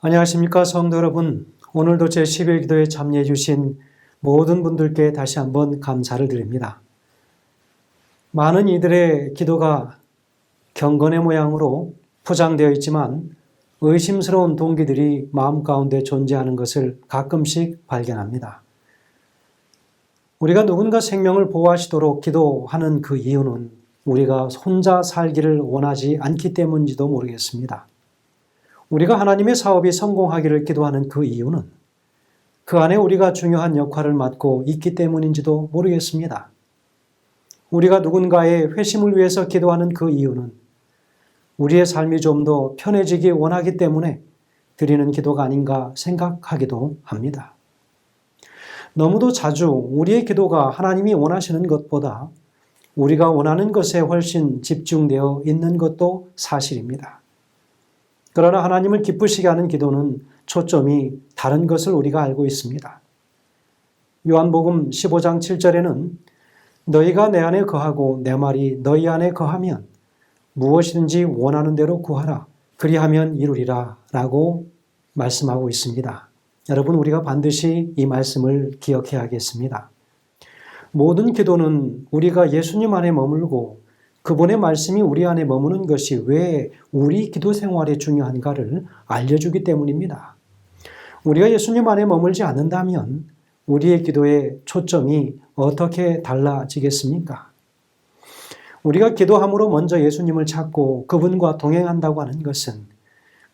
안녕하십니까 성도 여러분. 오늘도 제11기도에 참여해 주신 모든 분들께 다시 한번 감사를 드립니다. 많은 이들의 기도가 경건의 모양으로 포장되어 있지만 의심스러운 동기들이 마음 가운데 존재하는 것을 가끔씩 발견합니다. 우리가 누군가 생명을 보호하시도록 기도하는 그 이유는 우리가 혼자 살기를 원하지 않기 때문인지도 모르겠습니다. 우리가 하나님의 사업이 성공하기를 기도하는 그 이유는 그 안에 우리가 중요한 역할을 맡고 있기 때문인지도 모르겠습니다. 우리가 누군가의 회심을 위해서 기도하는 그 이유는 우리의 삶이 좀 더 편해지기 원하기 때문에 드리는 기도가 아닌가 생각하기도 합니다. 너무도 자주 우리의 기도가 하나님이 원하시는 것보다 우리가 원하는 것에 훨씬 집중되어 있는 것도 사실입니다. 그러나 하나님을 기쁘시게 하는 기도는 초점이 다른 것을 우리가 알고 있습니다. 요한복음 15장 7절에는 너희가 내 안에 거하고 내 말이 너희 안에 거하면 무엇이든지 원하는 대로 구하라. 그리하면 이루리라 라고 말씀하고 있습니다. 여러분, 우리가 반드시 이 말씀을 기억해야겠습니다. 모든 기도는 우리가 예수님 안에 머물고 그분의 말씀이 우리 안에 머무는 것이 왜 우리 기도 생활에 중요한가를 알려주기 때문입니다. 우리가 예수님 안에 머물지 않는다면 우리의 기도의 초점이 어떻게 달라지겠습니까? 우리가 기도함으로 먼저 예수님을 찾고 그분과 동행한다고 하는 것은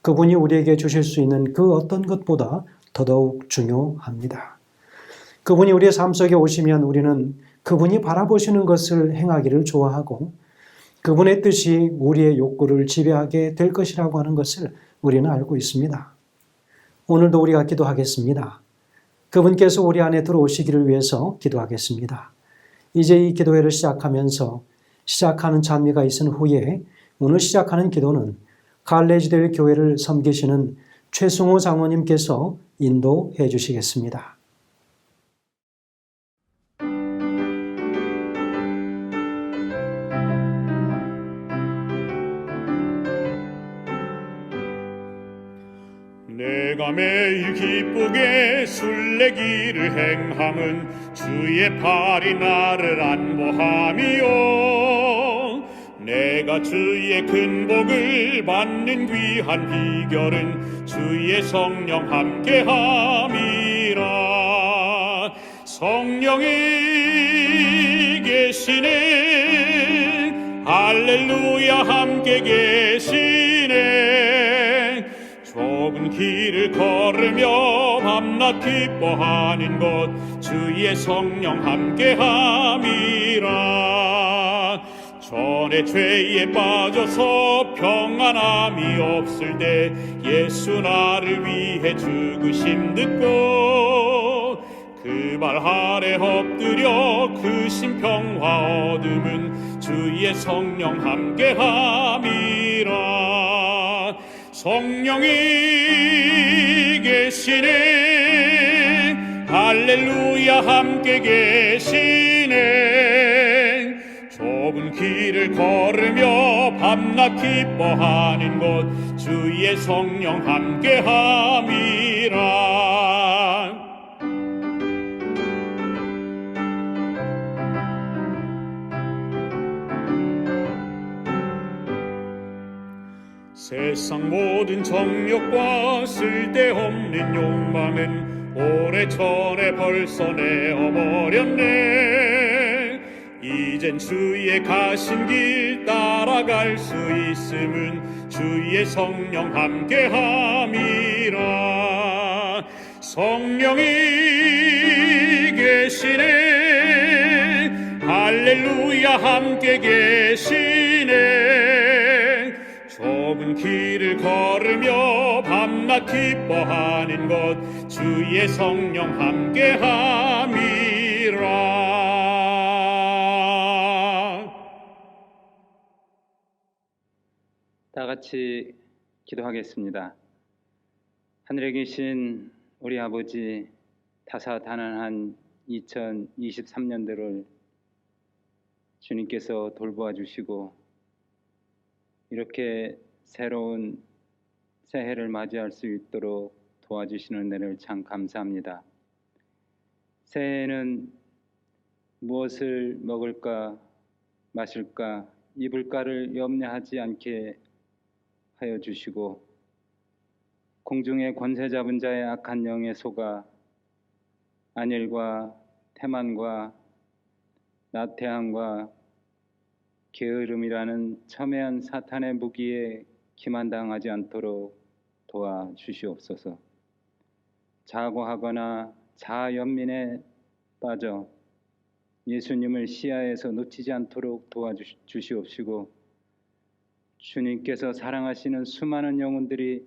그분이 우리에게 주실 수 있는 그 어떤 것보다 더더욱 중요합니다. 그분이 우리의 삶 속에 오시면 우리는 그분이 바라보시는 것을 행하기를 좋아하고 그분의 뜻이 우리의 욕구를 지배하게 될 것이라고 하는 것을 우리는 알고 있습니다. 오늘도 우리가 기도하겠습니다. 그분께서 우리 안에 들어오시기를 위해서 기도하겠습니다. 이제 이 기도회를 시작하면서 시작하는 찬미가 있은 후에 오늘 시작하는 기도는 갈레지대일 교회를 섬기시는 최승호 장로님께서 인도해 주시겠습니다. 내가 매일 기쁘게 순례길을 행함은 주의 팔이 나를 안보함이요 내가 주의 큰 복을 받는 귀한 비결은 주의 성령 함께함이라 성령이 계시네 할렐루야 함께 계시네 좁은 길을 걸으며 밤낮 기뻐하는 것 주의 성령 함께함이라 전에 죄에 빠져서 평안함이 없을 때 예수 나를 위해 죽으심 듣고 그 발 아래 엎드려 그 심평화 얻음은 주의 성령 함께함이라 성령이 계시네 할렐루야 함께 계시네 좁은 길을 걸으며 밤낮 기뻐하는 것 주의 성령 함께함이라 세상 모든 정욕과 쓸데없는 욕망은 오래전에 벌써 내어버렸네 이젠 주의 가신 길 따라갈 수 있음은 주의 성령 함께함이라 성령이 계시네 할렐루야 함께 계시네 좁은 길을 걸으며 밤낮 기뻐하는 것 주의 성령 함께함이라 다 같이 기도하겠습니다. 하늘에 계신 우리 아버지 다사다난한 2023년도를 주님께서 돌보아 주시고 이렇게 새로운 새해를 맞이할 수 있도록 도와주시는 은혜를 참 감사합니다. 새해에는 무엇을 먹을까 마실까 입을까를 염려하지 않게 하여 주시고 공중의 권세 잡은 자의 악한 영에 속아 안일과 태만과 나태함과 게으름이라는 첨예한 사탄의 무기에 기만당하지 않도록 도와주시옵소서. 자고하거나 자연민에 빠져 예수님을 시야에서 놓치지 않도록 도와주시옵시고 주님께서 사랑하시는 수많은 영혼들이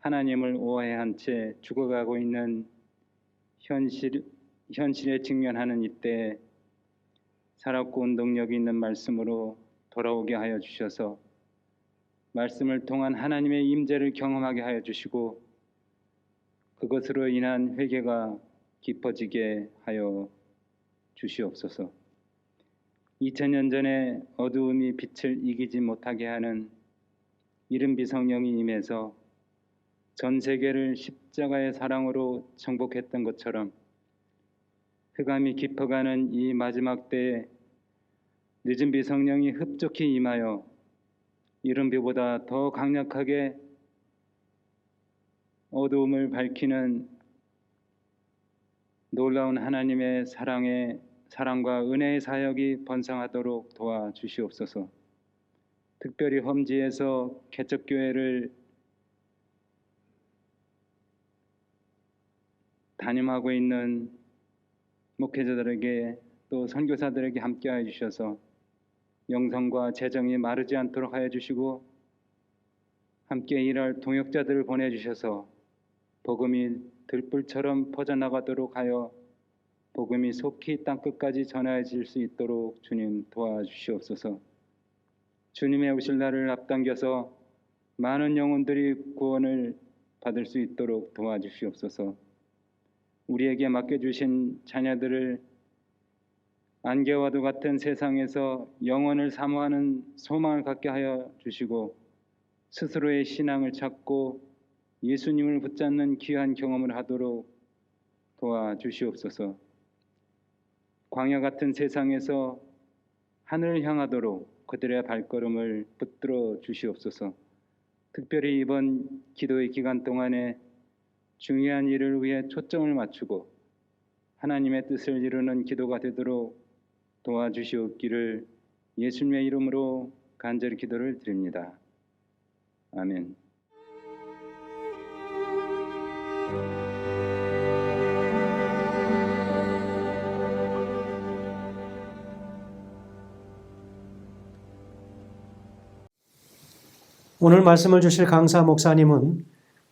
하나님을 오해한 채 죽어가고 있는 현실에 직면하는 이때에 살았고 운동력이 있는 말씀으로 돌아오게 하여 주셔서 말씀을 통한 하나님의 임재를 경험하게 하여 주시고 그것으로 인한 회개가 깊어지게 하여 주시옵소서. 2000년 전에 어두움이 빛을 이기지 못하게 하는 이른비 성령이 임해서 전 세계를 십자가의 사랑으로 정복했던 것처럼 흑암이 깊어가는 이 마지막 때에 늦은비 성령이 흡족히 임하여 이른비보다 더 강력하게 어두움을 밝히는 놀라운 하나님의 사랑과 은혜의 사역이 번성하도록 도와주시옵소서. 특별히 험지에서 개척교회를 담임하고 있는 목회자들에게 또 선교사들에게 함께하여 주셔서 영성과 재정이 마르지 않도록 하여 주시고 함께 일할 동역자들을 보내주셔서 복음이 들불처럼 퍼져나가도록 하여 복음이 속히 땅끝까지 전해질 수 있도록 주님 도와주시옵소서. 주님의 오실 날을 앞당겨서 많은 영혼들이 구원을 받을 수 있도록 도와주시옵소서. 우리에게 맡겨주신 자녀들을 안개와도 같은 세상에서 영원을 사모하는 소망을 갖게 하여 주시고 스스로의 신앙을 찾고 예수님을 붙잡는 귀한 경험을 하도록 도와주시옵소서. 광야 같은 세상에서 하늘을 향하도록 그들의 발걸음을 붙들어 주시옵소서. 특별히 이번 기도의 기간 동안에 중요한 일을 위해 초점을 맞추고 하나님의 뜻을 이루는 기도가 되도록 도와주시옵기를 예수님의 이름으로 간절히 기도를 드립니다. 아멘. 오늘 말씀을 주실 강사 목사님은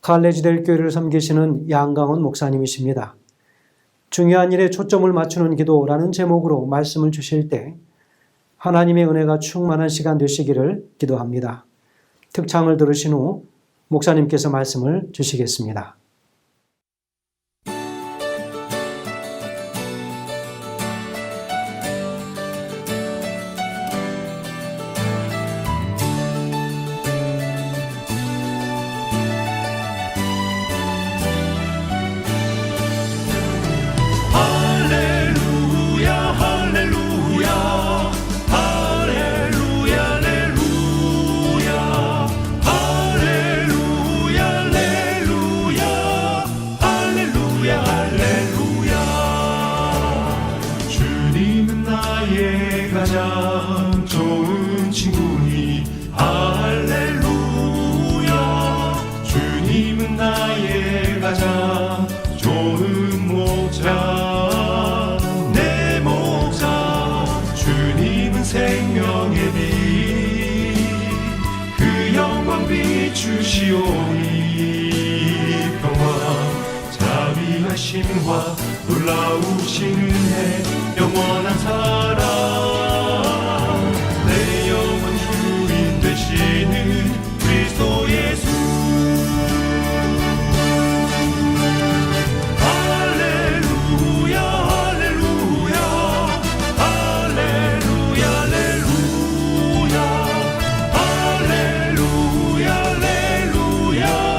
칼레지델 교회를 섬기시는 양강원 목사님이십니다. 중요한 일에 초점을 맞추는 기도라는 제목으로 말씀을 주실 때 하나님의 은혜가 충만한 시간 되시기를 기도합니다. 특창을 들으신 후 목사님께서 말씀을 주시겠습니다. 가장 좋은 친구니 할렐루야. 주님은 나의 가장 좋은 목자, 내 목자. 주님은 생명의 빛, 그 영광 비추시오니 평화 자비하심과 놀라우신 은혜 영원한 사랑. 그리스도 예수. 할렐루야 할렐루야 할렐루야 할렐루야 할렐루야 할렐루야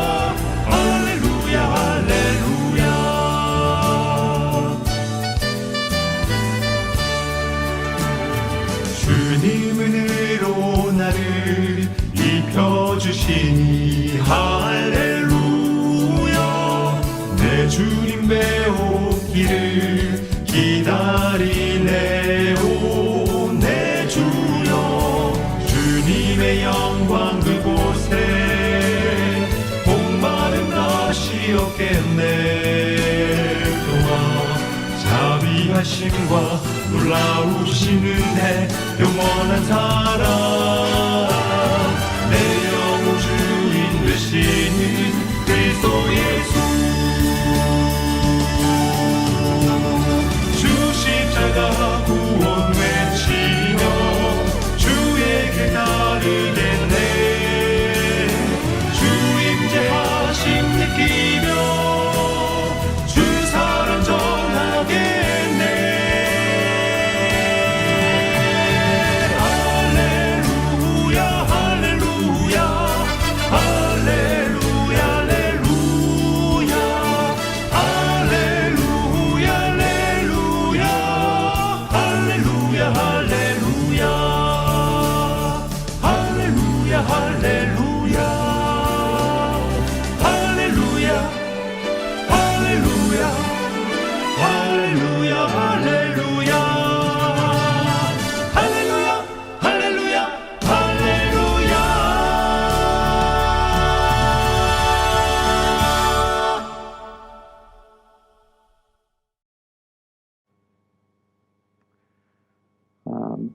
주님의 오기를 기다리네요. 내 주여 주님의 영광 그곳에 목마른 것이 없겠네. 또한 자비하심과 놀라우신 은혜 영원한 사랑 내 영혼 주인 되시는 그리스도 예수 주 십자가 구원 외치며 주의 길 따르겠네. 주 임재하심 느끼며 주 사랑 전하겠네. 할렐루야 할렐루야 할렐루야 할렐루야 할렐루야 할렐루야 할렐루야 할렐루야 할렐루야 할렐루야 할렐루야 할렐루야 할렐루야 할렐루야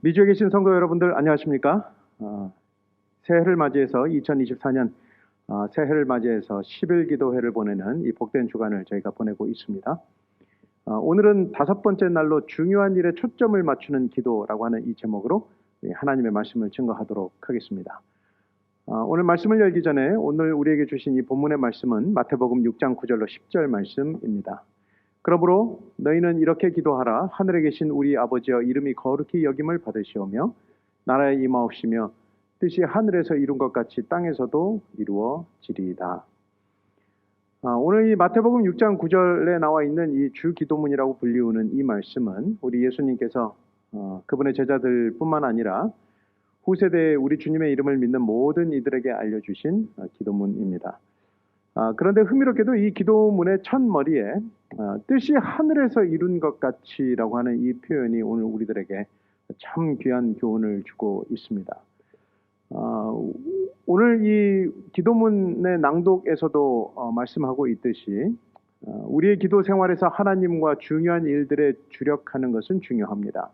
미주에 계신 성도 여러분들 안녕하십니까? 새해를 맞이해서 2024년 새해를 맞이해서 10일 기도회를 보내는 이 복된 주간을 저희가 보내고 있습니다. 오늘은 5번째 날로 중요한 일에 초점을 맞추는 기도라고 하는 이 제목으로 하나님의 말씀을 증거하도록 하겠습니다. 오늘 말씀을 열기 전에 오늘 우리에게 주신 이 본문의 말씀은 마태복음 6장 9절로 10절 말씀입니다. 그러므로 너희는 이렇게 기도하라. 하늘에 계신 우리 아버지여 이름이 거룩히 여김을 받으시오며 나라에 임하옵시며 뜻이 하늘에서 이룬 것 같이 땅에서도 이루어지리이다. 오늘 이 마태복음 6장 9절에 나와 있는 이 주 기도문이라고 불리우는 이 말씀은 우리 예수님께서 그분의 제자들뿐만 아니라 후세대에 우리 주님의 이름을 믿는 모든 이들에게 알려주신 기도문입니다. 그런데 흥미롭게도 이 기도문의 첫머리에 뜻이 하늘에서 이룬 것 같이라고 하는 이 표현이 오늘 우리들에게 참 귀한 교훈을 주고 있습니다. 오늘 이 기도문의 낭독에서도 말씀하고 있듯이 우리의 기도 생활에서 하나님과 중요한 일들에 주력하는 것은 중요합니다.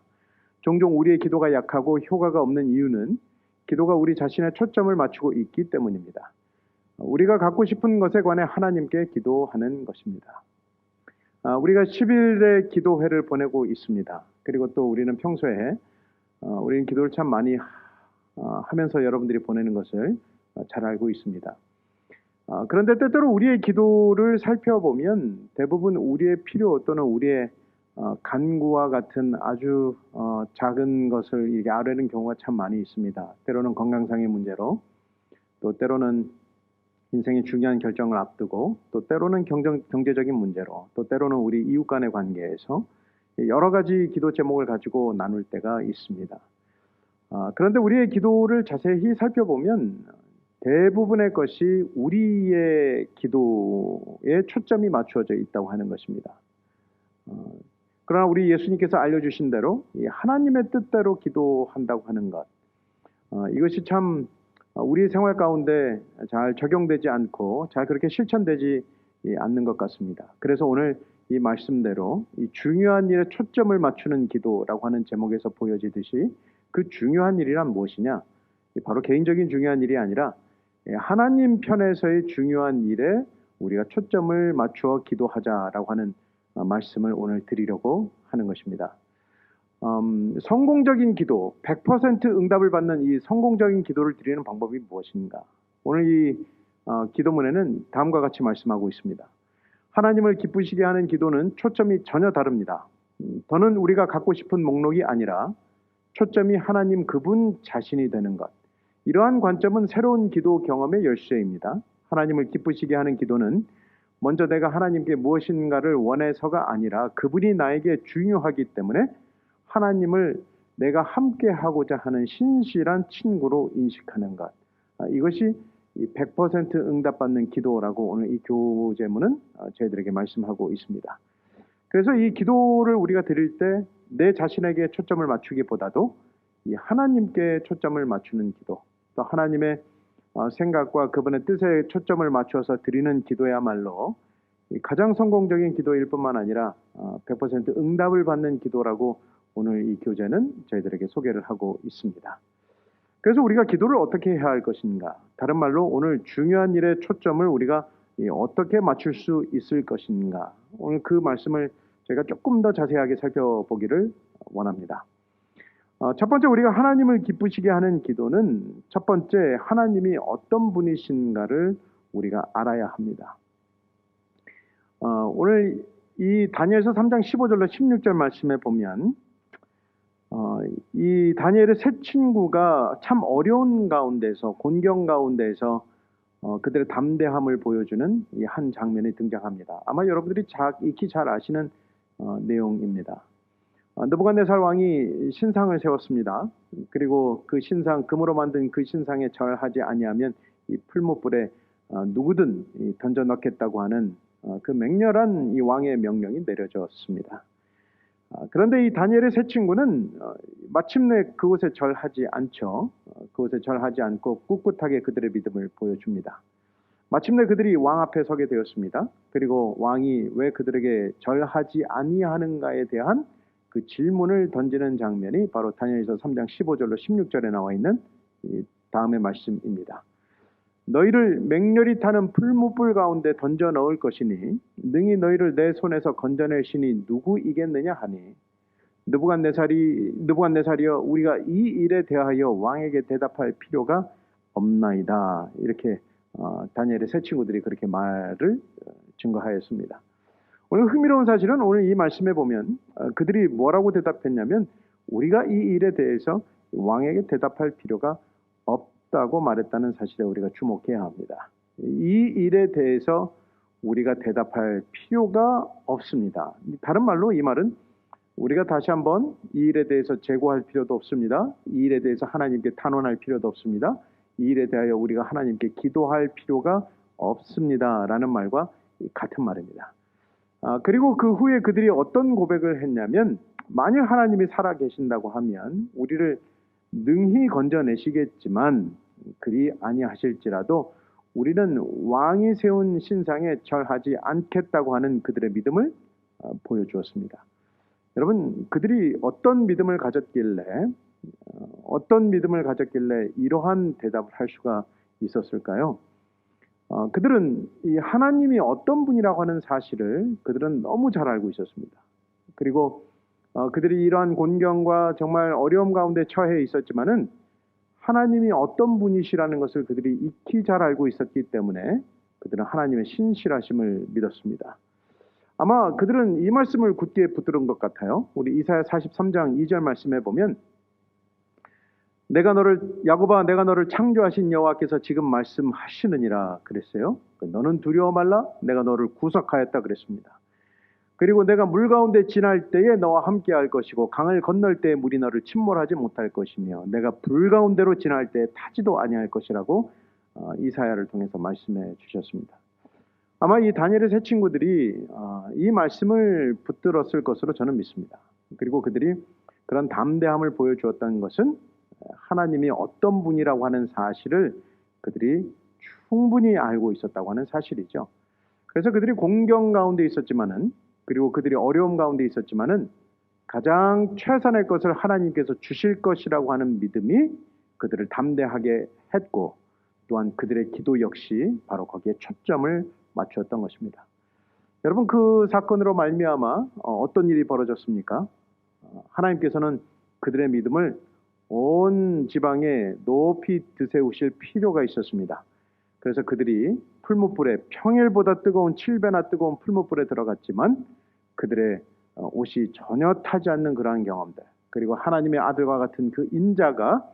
종종 우리의 기도가 약하고 효과가 없는 이유는 기도가 우리 자신의 초점을 맞추고 있기 때문입니다. 우리가 갖고 싶은 것에 관해 하나님께 기도하는 것입니다. 우리가 10일의 기도회를 보내고 있습니다. 그리고 또 우리는 평소에 우리는 기도를 참 많이 하면서 여러분들이 보내는 것을 잘 알고 있습니다. 그런데 때때로 우리의 기도를 살펴보면 대부분 우리의 필요 또는 우리의 간구와 같은 아주 작은 것을 이렇게 아뢰는 경우가 참 많이 있습니다. 때로는 건강상의 문제로, 또 때로는 인생의 중요한 결정을 앞두고, 또 때로는 경제적인 문제로, 또 때로는 우리 이웃 간의 관계에서 여러 가지 기도 제목을 가지고 나눌 때가 있습니다. 그런데 우리의 기도를 자세히 살펴보면 대부분의 것이 우리의 기도에 초점이 맞추어져 있다고 하는 것입니다. 그러나 우리 예수님께서 알려주신 대로 하나님의 뜻대로 기도한다고 하는 것, 이것이 참 우리 생활 가운데 잘 적용되지 않고 잘 그렇게 실천되지 않는 것 같습니다. 그래서 오늘 이 말씀대로 이 중요한 일에 초점을 맞추는 기도라고 하는 제목에서 보여지듯이 그 중요한 일이란 무엇이냐? 바로 개인적인 중요한 일이 아니라 하나님 편에서의 중요한 일에 우리가 초점을 맞추어 기도하자라고 하는 말씀을 오늘 드리려고 하는 것입니다. 성공적인 기도, 100% 응답을 받는 이 성공적인 기도를 드리는 방법이 무엇인가? 오늘 이 기도문에는 다음과 같이 말씀하고 있습니다. 하나님을 기쁘시게 하는 기도는 초점이 전혀 다릅니다. 더는 우리가 갖고 싶은 목록이 아니라 초점이 하나님 그분 자신이 되는 것. 이러한 관점은 새로운 기도 경험의 열쇠입니다. 하나님을 기쁘시게 하는 기도는 먼저 내가 하나님께 무엇인가를 원해서가 아니라 그분이 나에게 중요하기 때문에 하나님을 내가 함께 하고자 하는 신실한 친구로 인식하는 것. 이것이 이 100% 응답받는 기도라고 오늘 이 교제문은 저희들에게 말씀하고 있습니다. 그래서 이 기도를 우리가 드릴 때 내 자신에게 초점을 맞추기보다도 이 하나님께 초점을 맞추는 기도, 또 하나님의 생각과 그분의 뜻에 초점을 맞춰서 드리는 기도야말로 가장 성공적인 기도일 뿐만 아니라 100% 응답을 받는 기도라고 오늘 이 교재는 저희들에게 소개를 하고 있습니다. 그래서 우리가 기도를 어떻게 해야 할 것인가? 다른 말로 오늘 중요한 일에 초점을 우리가 어떻게 맞출 수 있을 것인가? 오늘 그 말씀을 제가 조금 더 자세하게 살펴보기를 원합니다. 첫 번째 우리가 하나님을 기쁘시게 하는 기도는 첫 번째 하나님이 어떤 분이신가를 우리가 알아야 합니다. 오늘 이 다니엘서 3장 15절로 16절 말씀에 보면 이 다니엘의 세 친구가 참 어려운 가운데서 곤경 가운데서 그들의 담대함을 보여주는 이 한 장면이 등장합니다. 아마 여러분들이 익히 잘 아시는 내용입니다. 느부갓네살 왕이 신상을 세웠습니다. 그리고 그 신상, 금으로 만든 그 신상에 절하지 아니하면 이 풀무불에 누구든 던져 넣겠다고 하는 그 맹렬한 이 왕의 명령이 내려졌습니다. 그런데 이 다니엘의 세 친구는 마침내 그곳에 절하지 않죠. 그곳에 절하지 않고 꿋꿋하게 그들의 믿음을 보여줍니다. 마침내 그들이 왕 앞에 서게 되었습니다. 그리고 왕이 왜 그들에게 절하지 아니하는가에 대한 그 질문을 던지는 장면이 바로 다니엘서 3장 15절로 16절에 나와 있는 이 다음의 말씀입니다. 너희를 맹렬히 타는 풀무불 가운데 던져 넣을 것이니 능히 너희를 내 손에서 건져낼 신이 누구이겠느냐 하니 느부갓네살이여 우리가 이 일에 대하여 왕에게 대답할 필요가 없나이다. 이렇게 다니엘의 세 친구들이 그렇게 말을 증거하였습니다. 오늘 흥미로운 사실은 오늘 이 말씀에 보면 그들이 뭐라고 대답했냐면 우리가 이 일에 대해서 왕에게 대답할 필요가 없다고 말했다는 사실에 우리가 주목해야 합니다. 이 일에 대해서 우리가 대답할 필요가 없습니다. 다른 말로 이 말은 우리가 다시 한번 이 일에 대해서 재고할 필요도 없습니다. 이 일에 대해서 하나님께 탄원할 필요도 없습니다. 이 일에 대하여 우리가 하나님께 기도할 필요가 없습니다. 라는 말과 같은 말입니다. 그리고 그 후에 그들이 어떤 고백을 했냐면 만일 하나님이 살아 계신다고 하면 우리를 능히 건져내시겠지만 그리 아니하실지라도 우리는 왕이 세운 신상에 절하지 않겠다고 하는 그들의 믿음을 보여주었습니다. 여러분 그들이 어떤 믿음을 가졌길래 이러한 대답을 할 수가 있었을까요? 그들은 이 하나님이 어떤 분이라고 하는 사실을 그들은 너무 잘 알고 있었습니다. 그리고 그들이 이러한 곤경과 정말 어려움 가운데 처해 있었지만은 하나님이 어떤 분이시라는 것을 그들이 익히 잘 알고 있었기 때문에 그들은 하나님의 신실하심을 믿었습니다. 아마 그들은 이 말씀을 굳게 붙들은 것 같아요. 우리 이사야 43장 2절 말씀에 보면 야곱아 내가 너를 창조하신 여호와께서 지금 말씀하시느니라 그랬어요. 너는 두려워 말라 내가 너를 구속하였다 그랬습니다. 그리고 내가 물 가운데 지날 때에 너와 함께 할 것이고 강을 건널 때에 물이 너를 침몰하지 못할 것이며 내가 불 가운데로 지날 때에 타지도 아니할 것이라고 이사야를 통해서 말씀해 주셨습니다. 아마 이 다니엘의 세 친구들이 이 말씀을 붙들었을 것으로 저는 믿습니다. 그리고 그들이 그런 담대함을 보여주었다는 것은 하나님이 어떤 분이라고 하는 사실을 그들이 충분히 알고 있었다고 하는 사실이죠. 그래서 그들이 공경 가운데 있었지만은 그리고 그들이 어려움 가운데 있었지만은 가장 최선의 것을 하나님께서 주실 것이라고 하는 믿음이 그들을 담대하게 했고 또한 그들의 기도 역시 바로 거기에 초점을 맞추었던 것입니다. 여러분 그 사건으로 말미암아 어떤 일이 벌어졌습니까? 하나님께서는 그들의 믿음을 온 지방에 높이 드세우실 필요가 있었습니다. 그래서 그들이 풀무불에 평일보다 뜨거운 7배나 뜨거운 풀무불에 들어갔지만 그들의 옷이 전혀 타지 않는 그러한 경험들 그리고 하나님의 아들과 같은 그 인자가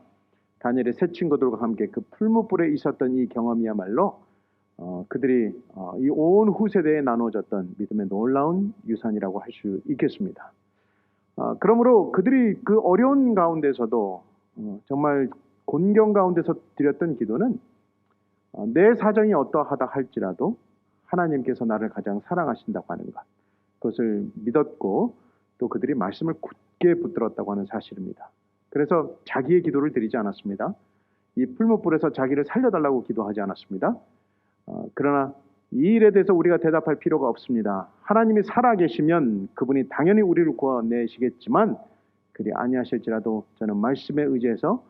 다니엘의 세 친구들과 함께 그 풀무불에 있었던 이 경험이야말로 그들이 이 온 후세대에 나누어졌던 믿음의 놀라운 유산이라고 할 수 있겠습니다. 그러므로 그들이 그 어려운 가운데서도 정말 곤경 가운데서 드렸던 기도는 내 사정이 어떠하다 할지라도 하나님께서 나를 가장 사랑하신다고 하는 것, 그것을 믿었고 또 그들이 말씀을 굳게 붙들었다고 하는 사실입니다. 그래서 자기의 기도를 드리지 않았습니다. 이 풀무불에서 자기를 살려달라고 기도하지 않았습니다. 그러나 이 일에 대해서 우리가 대답할 필요가 없습니다. 하나님이 살아계시면 그분이 당연히 우리를 구원내시겠지만 그리 아니하실지라도 저는 말씀에 의지해서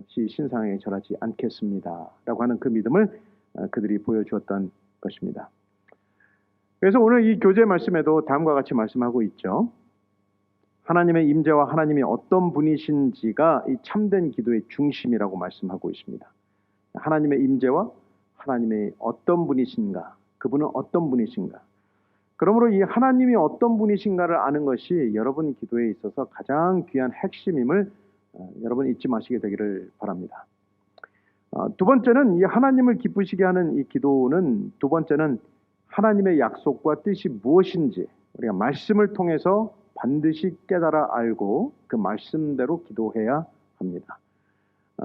신상에 절하지 않겠습니다 라고 하는 그 믿음을 그들이 보여주었던 것입니다. 그래서 오늘 이 교재 말씀에도 다음과 같이 말씀하고 있죠. 하나님의 임재와 하나님이 어떤 분이신지가 이 참된 기도의 중심이라고 말씀하고 있습니다. 하나님의 임재와 하나님의 어떤 분이신가, 그분은 어떤 분이신가. 그러므로 이 하나님이 어떤 분이신가를 아는 것이 여러분 기도에 있어서 가장 귀한 핵심임을 여러분 잊지 마시게 되기를 바랍니다. 두 번째는 이 하나님을 기쁘시게 하는 이 기도는 두 번째는 하나님의 약속과 뜻이 무엇인지 우리가 말씀을 통해서 반드시 깨달아 알고 그 말씀대로 기도해야 합니다.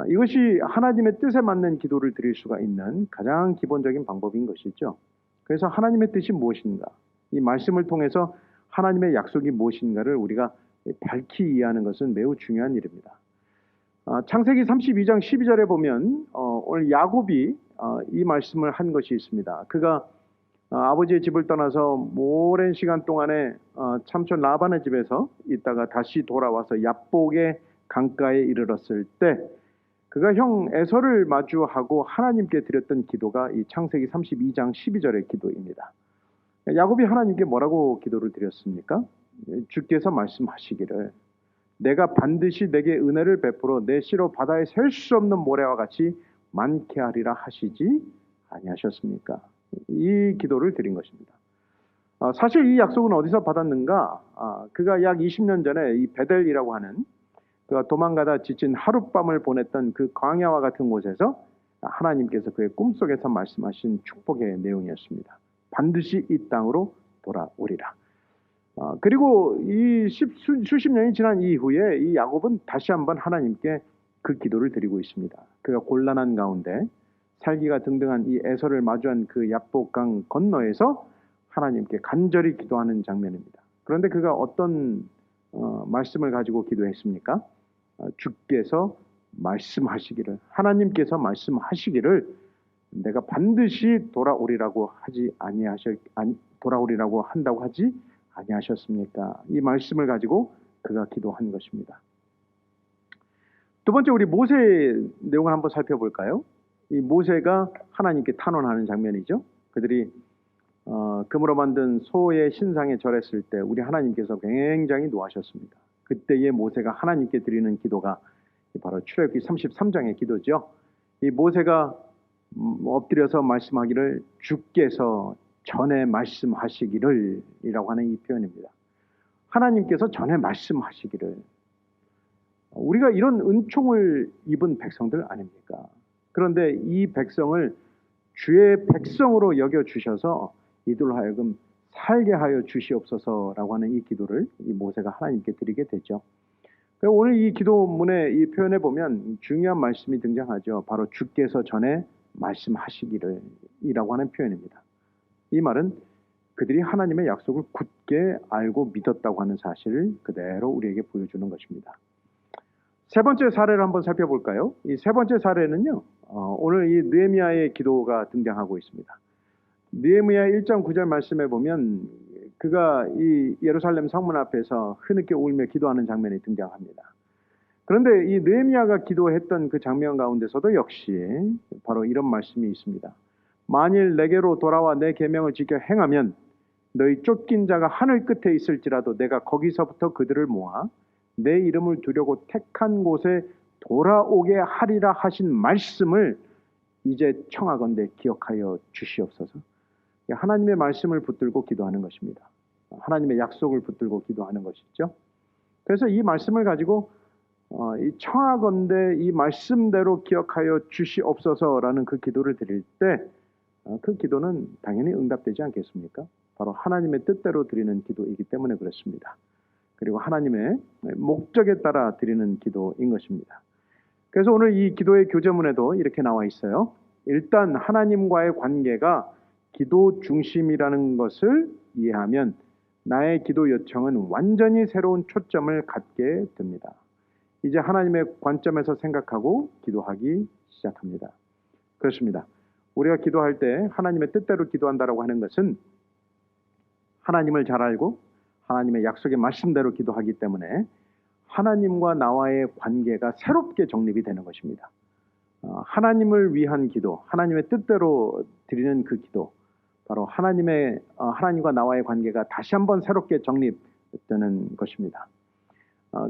이것이 하나님의 뜻에 맞는 기도를 드릴 수가 있는 가장 기본적인 방법인 것이죠. 그래서 하나님의 뜻이 무엇인가, 이 말씀을 통해서 하나님의 약속이 무엇인가를 우리가 밝히 이해하는 것은 매우 중요한 일입니다. 창세기 32장 12절에 보면 오늘 야곱이 이 말씀을 한 것이 있습니다. 그가 아버지의 집을 떠나서 오랜 시간 동안에 삼촌 라반의 집에서 있다가 다시 돌아와서 야복의 강가에 이르렀을 때 그가 형 에서를 마주하고 하나님께 드렸던 기도가 이 창세기 32장 12절의 기도입니다. 야곱이 하나님께 뭐라고 기도를 드렸습니까? 주께서 말씀하시기를 내가 반드시 내게 은혜를 베풀어 내 씨로 바다에 셀 수 없는 모래와 같이 많게 하리라 하시지 아니하셨습니까? 이 기도를 드린 것입니다. 사실 이 약속은 어디서 받았는가? 그가 약 20년 전에 이 베델이라고 하는 그가 도망가다 지친 하룻밤을 보냈던 그 광야와 같은 곳에서 하나님께서 그의 꿈속에서 말씀하신 축복의 내용이었습니다. 반드시 이 땅으로 돌아오리라. 그리고 이 수십 년이 지난 이후에 이 야곱은 다시 한번 하나님께 그 기도를 드리고 있습니다. 그가 곤란한 가운데 살기가 등등한 이 에서를 마주한 그 야복강 건너에서 하나님께 간절히 기도하는 장면입니다. 그런데 그가 어떤 말씀을 가지고 기도했습니까? 주께서 말씀하시기를, 하나님께서 말씀하시기를 내가 반드시 돌아오리라고 돌아오리라고 한다고 하지 아니하셨습니까? 이 말씀을 가지고 그가 기도한 것입니다. 두 번째, 우리 모세의 내용을 한번 살펴볼까요? 이 모세가 하나님께 탄원하는 장면이죠. 그들이 금으로 만든 소의 신상에 절했을 때 우리 하나님께서 굉장히 노하셨습니다. 그때의 모세가 하나님께 드리는 기도가 바로 출애굽기 33장의 기도죠. 이 모세가 엎드려서 말씀하기를 주께서 전에 말씀하시기를 이라고 하는 이 표현입니다. 하나님께서 전에 말씀하시기를. 우리가 이런 은총을 입은 백성들 아닙니까? 그런데 이 백성을 주의 백성으로 여겨주셔서 이들로 하여금 살게 하여 주시옵소서라고 하는 이 기도를 이 모세가 하나님께 드리게 되죠. 오늘 이 기도문의 이 표현에 보면 중요한 말씀이 등장하죠. 바로 주께서 전에 말씀하시기를 이라고 하는 표현입니다. 이 말은 그들이 하나님의 약속을 굳게 알고 믿었다고 하는 사실을 그대로 우리에게 보여주는 것입니다. 세 번째 사례를 한번 살펴볼까요? 이 세 번째 사례는요, 오늘 이 느헤미야의 기도가 등장하고 있습니다. 느헤미야 1장 9절 말씀에 보면 그가 이 예루살렘 성문 앞에서 흐느껴 울며 기도하는 장면이 등장합니다. 그런데 이 느헤미야가 기도했던 그 장면 가운데서도 역시 바로 이런 말씀이 있습니다. 만일 내게로 돌아와 내 계명을 지켜 행하면 너희 쫓긴 자가 하늘 끝에 있을지라도 내가 거기서부터 그들을 모아 내 이름을 두려고 택한 곳에 돌아오게 하리라 하신 말씀을 이제 청하건대 기억하여 주시옵소서. 하나님의 말씀을 붙들고 기도하는 것입니다. 하나님의 약속을 붙들고 기도하는 것이죠. 그래서 이 말씀을 가지고 이 청하건대 이 말씀대로 기억하여 주시옵소서라는 그 기도를 드릴 때 그 기도는 당연히 응답되지 않겠습니까? 바로 하나님의 뜻대로 드리는 기도이기 때문에 그렇습니다. 그리고 하나님의 목적에 따라 드리는 기도인 것입니다. 그래서 오늘 이 기도의 교재문에도 이렇게 나와 있어요. 일단 하나님과의 관계가 기도 중심이라는 것을 이해하면 나의 기도 요청은 완전히 새로운 초점을 갖게 됩니다. 이제 하나님의 관점에서 생각하고 기도하기 시작합니다. 그렇습니다. 우리가 기도할 때 하나님의 뜻대로 기도한다라고 하는 것은 하나님을 잘 알고 하나님의 약속의 말씀대로 기도하기 때문에 하나님과 나와의 관계가 새롭게 정립이 되는 것입니다. 하나님을 위한 기도, 하나님의 뜻대로 드리는 그 기도, 바로 하나님과 나와의 관계가 다시 한번 새롭게 정립되는 것입니다.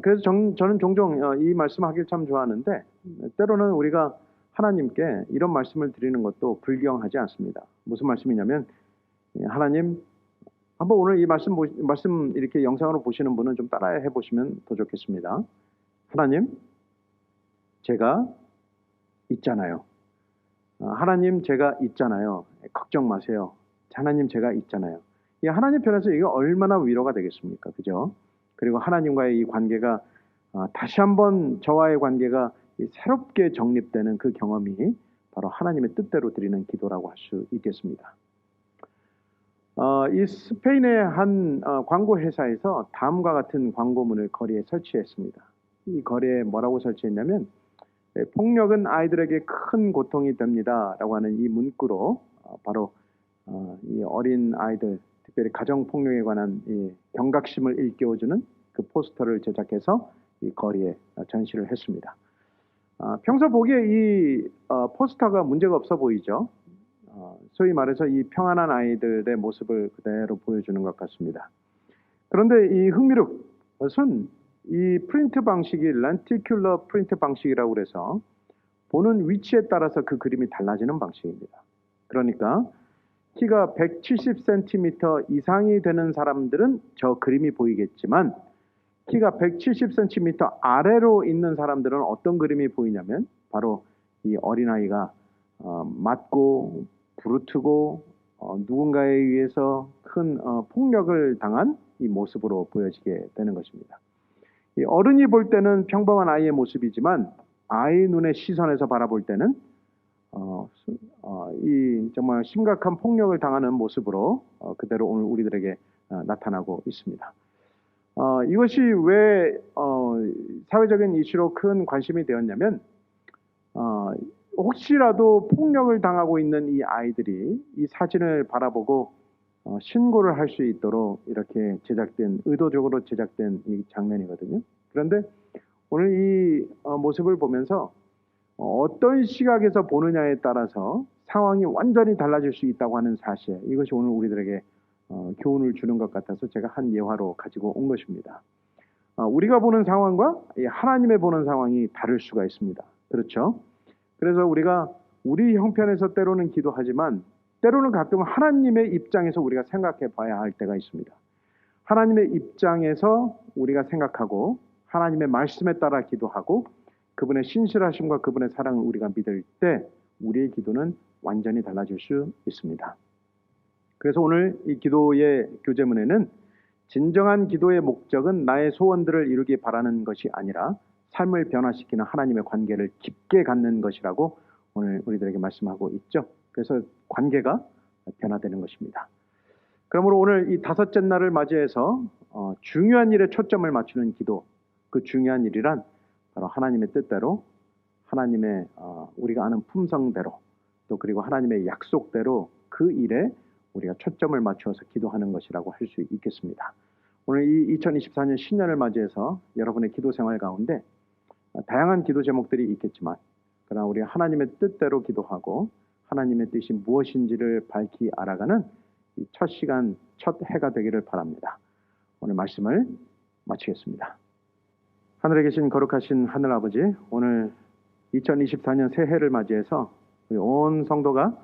그래서 저는 종종 이 말씀하기를 참 좋아하는데 때로는 우리가 하나님께 이런 말씀을 드리는 것도 불경하지 않습니다. 무슨 말씀이냐면 하나님, 한번 오늘 이 말씀 이렇게 영상으로 보시는 분은 좀 따라해 보시면 더 좋겠습니다. 하나님, 제가 있잖아요. 하나님, 제가 있잖아요. 걱정 마세요. 하나님, 제가 있잖아요. 이 하나님 편에서 이게 얼마나 위로가 되겠습니까? 그죠? 그리고 하나님과의 이 관계가 다시 한번 저와의 관계가 새롭게 정립되는 그 경험이 바로 하나님의 뜻대로 드리는 기도라고 할 수 있겠습니다. 이 스페인의 한 광고 회사에서 다음과 같은 광고문을 거리에 설치했습니다. 이 거리에 뭐라고 설치했냐면 폭력은 아이들에게 큰 고통이 됩니다라고 하는 이 문구로 바로 이 어린 아이들, 특별히 가정 폭력에 관한 이 경각심을 일깨워주는 그 포스터를 제작해서 이 거리에 전시를 했습니다. 평소 보기에 이 포스터가 문제가 없어 보이죠. 소위 말해서 이 평안한 아이들의 모습을 그대로 보여주는 것 같습니다. 그런데 이 흥미로운 것은 이 프린트 방식이 렌티큘러 프린트 방식이라고 해서 보는 위치에 따라서 그 그림이 달라지는 방식입니다. 그러니까 키가 170cm 이상이 되는 사람들은 저 그림이 보이겠지만 키가 170cm 아래로 있는 사람들은 어떤 그림이 보이냐면 바로 이 어린아이가 맞고 부르트고 누군가에 의해서 큰 폭력을 당한 이 모습으로 보여지게 되는 것입니다. 이 어른이 볼 때는 평범한 아이의 모습이지만 아이 눈의 시선에서 바라볼 때는 이 정말 심각한 폭력을 당하는 모습으로 그대로 오늘 우리들에게 나타나고 있습니다. 이것이 왜 사회적인 이슈로 큰 관심이 되었냐면 혹시라도 폭력을 당하고 있는 이 아이들이 이 사진을 바라보고 신고를 할 수 있도록 이렇게 의도적으로 제작된 이 장면이거든요. 그런데 오늘 이 모습을 보면서 어떤 시각에서 보느냐에 따라서 상황이 완전히 달라질 수 있다고 하는 사실, 이것이 오늘 우리들에게 교훈을 주는 것 같아서 제가 한 예화로 가지고 온 것입니다. 우리가 보는 상황과 하나님의 보는 상황이 다를 수가 있습니다. 그렇죠? 그래서 우리가 우리 형편에서 때로는 기도하지만 때로는 가끔 하나님의 입장에서 우리가 생각해 봐야 할 때가 있습니다. 하나님의 입장에서 우리가 생각하고 하나님의 말씀에 따라 기도하고 그분의 신실하심과 그분의 사랑을 우리가 믿을 때 우리의 기도는 완전히 달라질 수 있습니다. 그래서 오늘 이 기도의 교제문에는 진정한 기도의 목적은 나의 소원들을 이루기 바라는 것이 아니라 삶을 변화시키는 하나님의 관계를 깊게 갖는 것이라고 오늘 우리들에게 말씀하고 있죠. 그래서 관계가 변화되는 것입니다. 그러므로 오늘 이 다섯째 날을 맞이해서 중요한 일에 초점을 맞추는 기도, 그 중요한 일이란 바로 하나님의 뜻대로, 하나님의 우리가 아는 품성대로, 또 그리고 하나님의 약속대로 그 일에 우리가 초점을 맞추어서 기도하는 것이라고 할 수 있겠습니다. 오늘 이 2024년 신년을 맞이해서 여러분의 기도 생활 가운데 다양한 기도 제목들이 있겠지만 그러나 우리가 하나님의 뜻대로 기도하고 하나님의 뜻이 무엇인지를 밝히 알아가는 이 첫 시간, 첫 해가 되기를 바랍니다. 오늘 말씀을 마치겠습니다. 하늘에 계신 거룩하신 하늘아버지, 오늘 2024년 새해를 맞이해서 우리 온 성도가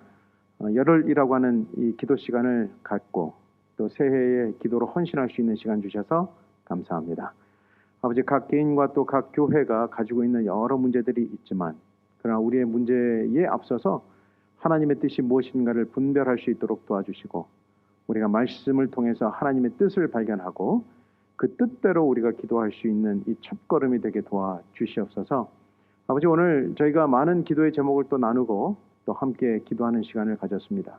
열흘이라고 하는 이 기도 시간을 갖고 또 새해의 기도로 헌신할 수 있는 시간 주셔서 감사합니다. 아버지, 각 개인과 또 각 교회가 가지고 있는 여러 문제들이 있지만 그러나 우리의 문제에 앞서서 하나님의 뜻이 무엇인가를 분별할 수 있도록 도와주시고 우리가 말씀을 통해서 하나님의 뜻을 발견하고 그 뜻대로 우리가 기도할 수 있는 이 첫걸음이 되게 도와주시옵소서. 아버지, 오늘 저희가 많은 기도의 제목을 또 나누고 또 함께 기도하는 시간을 가졌습니다.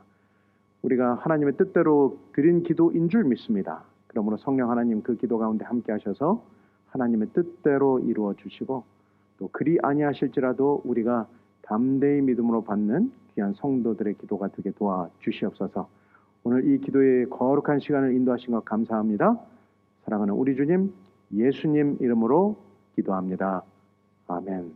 우리가 하나님의 뜻대로 드린 기도인 줄 믿습니다. 그러므로 성령 하나님 그 기도 가운데 함께 하셔서 하나님의 뜻대로 이루어 주시고 또 그리 아니하실지라도 우리가 담대히 믿음으로 받는 귀한 성도들의 기도가 되게 도와주시옵소서. 오늘 이 기도의 거룩한 시간을 인도하신 것 감사합니다. 사랑하는 우리 주님 예수님 이름으로 기도합니다. 아멘.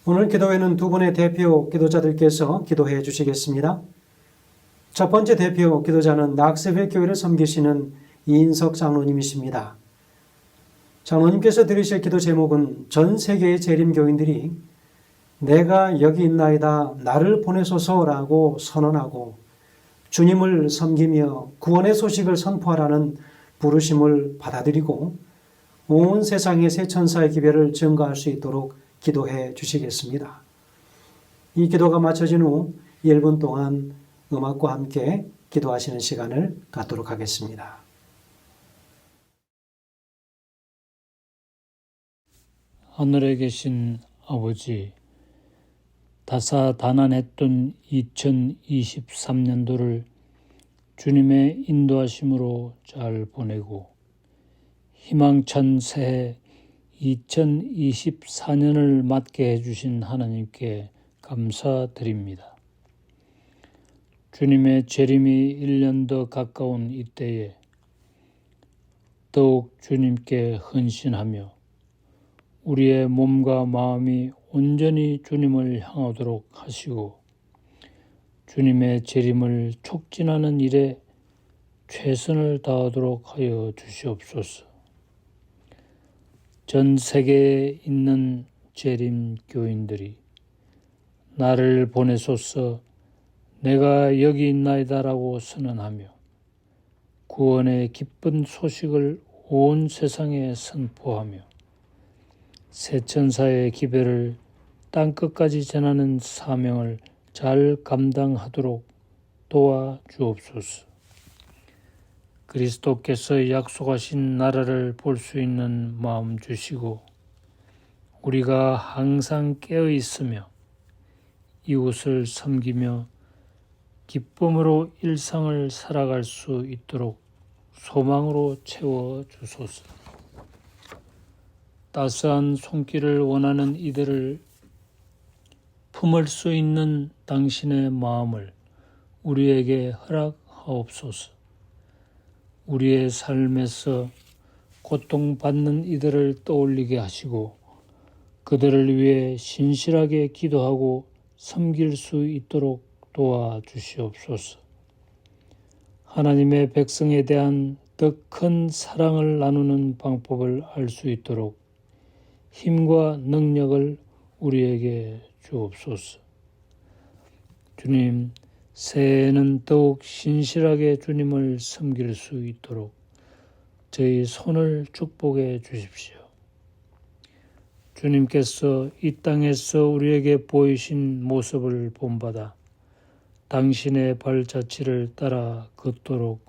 오늘 기도회는 두 분의 대표 기도자들께서 기도해 주시겠습니다. 첫 번째 대표 기도자는 낙세회 교회를 섬기시는 이인석 장로님이십니다. 장로님께서 드리실 기도 제목은 전 세계의 재림교인들이 내가 여기 있나이다 나를 보내소서라고 선언하고 주님을 섬기며 구원의 소식을 선포하라는 부르심을 받아들이고 온 세상의 새 천사의 기별을 증거할 수 있도록 기도해 주시겠습니다. 이 기도가 마쳐진 후 1분 동안 음악과 함께 기도하시는 시간을 갖도록 하겠습니다. 하늘에 계신 아버지, 다사다난했던 2023년도를 주님의 인도하심으로 잘 보내고 희망찬 새해 2024년을 맞게 해주신 하나님께 감사드립니다. 주님의 재림이 1년 더 가까운 이때에 더욱 주님께 헌신하며 우리의 몸과 마음이 온전히 주님을 향하도록 하시고 주님의 재림을 촉진하는 일에 최선을 다하도록 하여 주시옵소서. 전 세계에 있는 재림 교인들이 나를 보내소서 내가 여기 있나이다라고 선언하며 구원의 기쁜 소식을 온 세상에 선포하며 새 천사의 기별을 땅끝까지 전하는 사명을 잘 감당하도록 도와주옵소서. 그리스도께서 약속하신 나라를 볼 수 있는 마음 주시고 우리가 항상 깨어 있으며 이웃을 섬기며 기쁨으로 일상을 살아갈 수 있도록 소망으로 채워주소서. 따스한 손길을 원하는 이들을 품을 수 있는 당신의 마음을 우리에게 허락하옵소서. 우리의 삶에서 고통받는 이들을 떠올리게 하시고 그들을 위해 신실하게 기도하고 섬길 수 있도록 도와주시옵소서. 하나님의 백성에 대한 더 큰 사랑을 나누는 방법을 알 수 있도록 힘과 능력을 우리에게 주옵소서. 주님, 새해에는 더욱 신실하게 주님을 섬길 수 있도록 저희 손을 축복해 주십시오. 주님께서 이 땅에서 우리에게 보이신 모습을 본받아 당신의 발자취를 따라 걷도록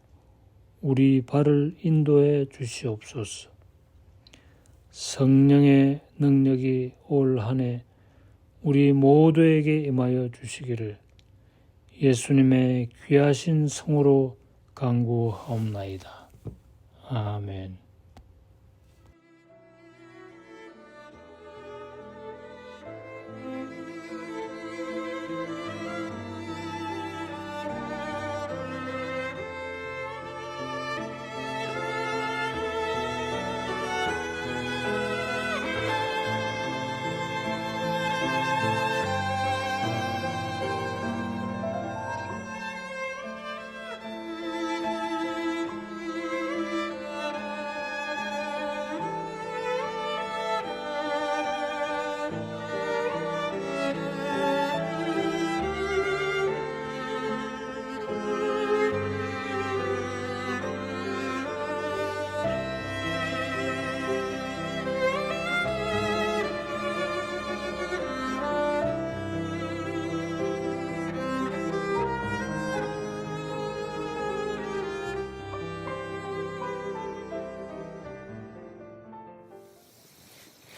우리 발을 인도해 주시옵소서. 성령의 능력이 올 한 해 우리 모두에게 임하여 주시기를 예수님의 귀하신 성으로 간구하옵나이다. 아멘.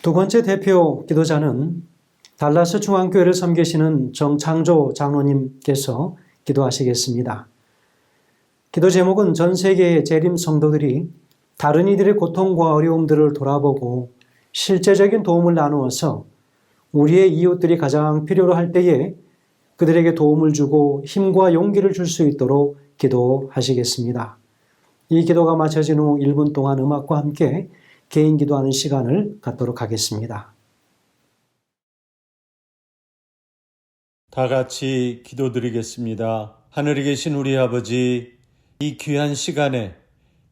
두 번째 대표 기도자는 달라스 중앙교회를 섬기시는 정창조 장로님께서 기도하시겠습니다. 기도 제목은 전 세계의 재림 성도들이 다른 이들의 고통과 어려움들을 돌아보고 실제적인 도움을 나누어서 우리의 이웃들이 가장 필요로 할 때에 그들에게 도움을 주고 힘과 용기를 줄 수 있도록 기도하시겠습니다. 이 기도가 마쳐진 후 1분 동안 음악과 함께 개인 기도하는 시간을 갖도록 하겠습니다. 다 같이 기도드리겠습니다. 하늘에 계신 우리 아버지, 이 귀한 시간에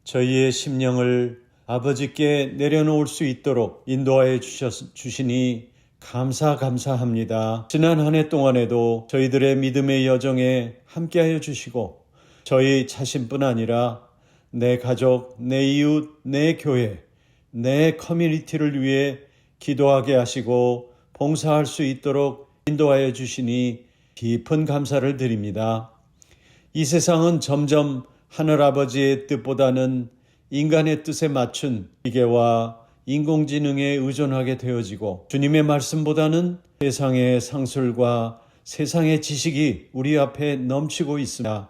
저희의 심령을 아버지께 내려놓을 수 있도록 인도하여 주시니 감사합니다. 지난 한 해 동안에도 저희들의 믿음의 여정에 함께하여 주시고 저희 자신뿐 아니라 내 가족, 내 이웃, 내 교회, 내 커뮤니티를 위해 기도하게 하시고 봉사할 수 있도록 인도하여 주시니 깊은 감사를 드립니다. 이 세상은 점점 하늘아버지의 뜻보다는 인간의 뜻에 맞춘 기계와 인공지능에 의존하게 되어지고 주님의 말씀보다는 세상의 상술과 세상의 지식이 우리 앞에 넘치고 있습니다.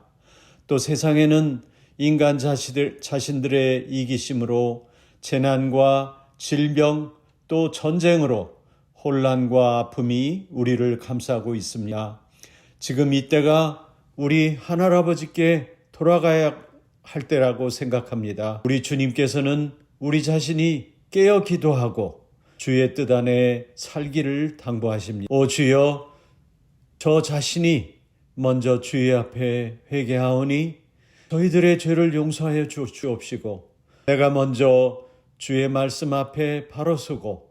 또 세상에는 인간 자신들의 이기심으로 재난과 질병 또 전쟁으로 혼란과 아픔이 우리를 감싸고 있습니다. 지금 이때가 우리 하늘아버지께 돌아가야 할 때라고 생각합니다. 우리 주님께서는 우리 자신이 깨어 기도하고 주의 뜻 안에 살기를 당부하십니다. 오 주여, 저 자신이 먼저 주의 앞에 회개하오니 저희들의 죄를 용서하여 주옵시고 내가 먼저 주의 말씀 앞에 바로 서고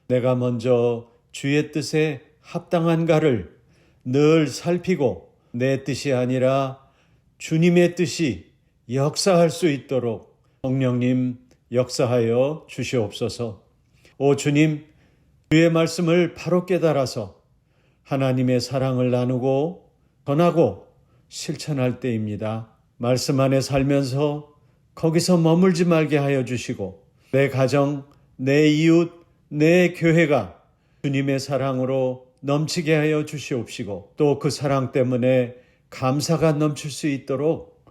내가 먼저 주의 뜻에 합당한가를 늘 살피고 내 뜻이 아니라 주님의 뜻이 역사할 수 있도록 성령님 역사하여 주시옵소서. 오 주님, 주의 말씀을 바로 깨달아서 하나님의 사랑을 나누고 전하고 실천할 때입니다. 말씀 안에 살면서 거기서 머물지 말게 하여 주시고 내 가정, 내 이웃, 내 교회가 주님의 사랑으로 넘치게 하여 주시옵시고 또 그 사랑 때문에 감사가 넘칠 수 있도록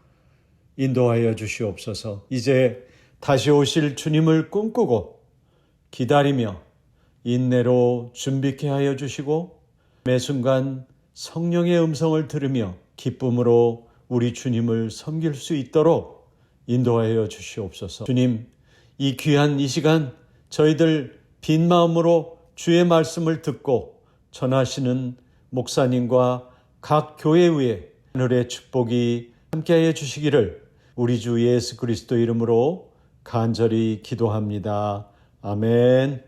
인도하여 주시옵소서. 이제 다시 오실 주님을 꿈꾸고 기다리며 인내로 준비케 하여 주시고 매 순간 성령의 음성을 들으며 기쁨으로 우리 주님을 섬길 수 있도록 인도하여 주시옵소서. 주님, 이 귀한 이 시간 저희들 빈 마음으로 주의 말씀을 듣고 전하시는 목사님과 각 교회 위에 하늘의 축복이 함께하여 주시기를 우리 주 예수 그리스도 이름으로 간절히 기도합니다. 아멘.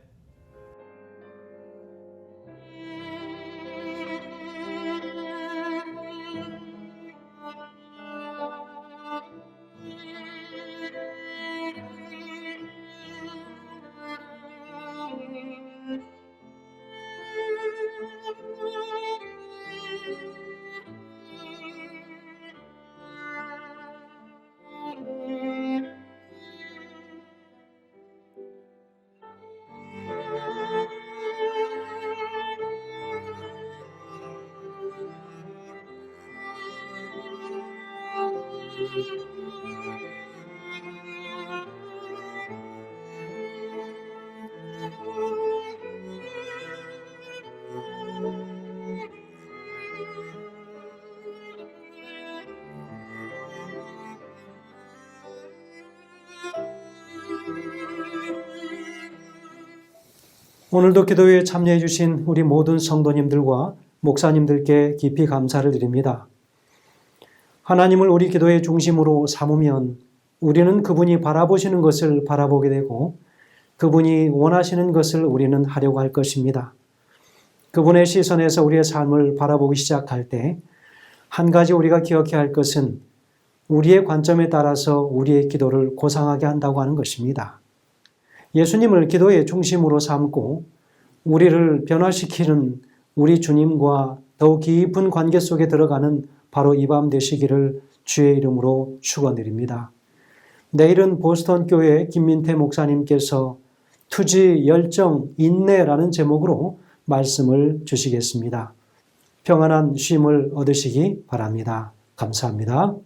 오늘도 기도에 참여해 주신 우리 모든 성도님들과 목사님들께 깊이 감사를 드립니다. 하나님을 우리 기도의 중심으로 삼으면 우리는 그분이 바라보시는 것을 바라보게 되고 그분이 원하시는 것을 우리는 하려고 할 것입니다. 그분의 시선에서 우리의 삶을 바라보기 시작할 때 한 가지 우리가 기억해야 할 것은 우리의 관점에 따라서 우리의 기도를 고상하게 한다고 하는 것입니다. 예수님을 기도의 중심으로 삼고 우리를 변화시키는 우리 주님과 더욱 깊은 관계 속에 들어가는 바로 이 밤 되시기를 주의 이름으로 축원드립니다. 내일은 보스턴 교회 김민태 목사님께서 투지, 열정, 인내라는 제목으로 말씀을 주시겠습니다. 평안한 쉼을 얻으시기 바랍니다. 감사합니다.